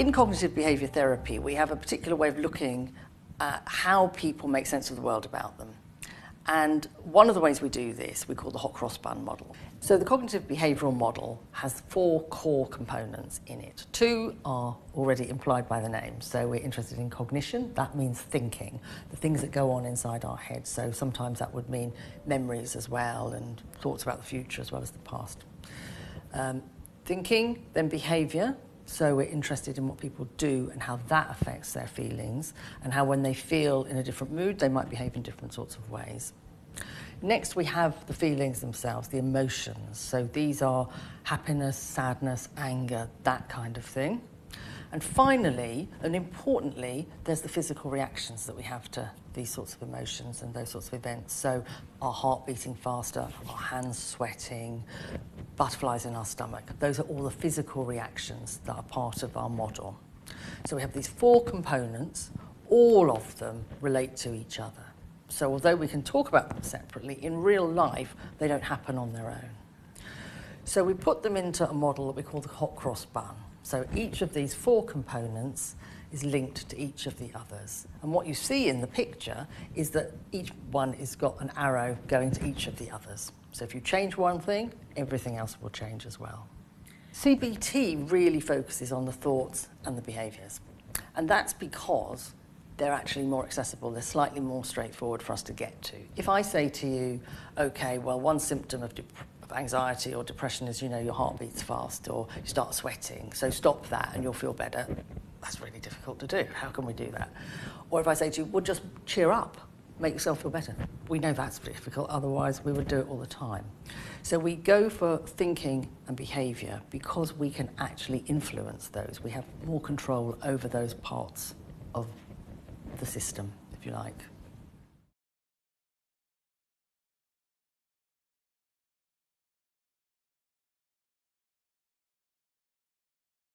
In cognitive behaviour therapy, we have a particular way of looking at how people make sense of the world about them. And one of the ways we do this, we call the hot cross bun model. So the cognitive behavioural model has 4 core components in it. 2 are already implied by the name. So we're interested in cognition. That means thinking, the things that go on inside our heads. So sometimes that would mean memories as well, and thoughts about the future as well as the past. Thinking, then behaviour. So we're interested in what people do and how that affects their feelings, and how when they feel in a different mood, they might behave in different sorts of ways. Next, we have the feelings themselves, the emotions. So these are happiness, sadness, anger, that kind of thing. And finally, and importantly, there's the physical reactions that we have to these sorts of emotions and those sorts of events. So our heart beating faster, our hands sweating, butterflies in our stomach. Those are all the physical reactions that are part of our model. So we have these 4 components, all of them relate to each other. So although we can talk about them separately, in real life, they don't happen on their own. So we put them into a model that we call the hot cross bun. So each of these 4 components is linked to each of the others. And what you see in the picture is that each one has got an arrow going to each of the others. So if you change one thing, everything else will change as well. CBT really focuses on the thoughts and the behaviours. And that's because they're actually more accessible. They're slightly more straightforward for us to get to. If I say to you, okay, well, one symptom of anxiety or depression is, your heart beats fast or you start sweating, so stop that and you'll feel better. That's really difficult to do. How can we do that? Or if I say to you, well, just cheer up, make yourself feel better. We know that's difficult, otherwise we would do it all the time. So we go for thinking and behaviour because we can actually influence those. We have more control over those parts of the system, if you like.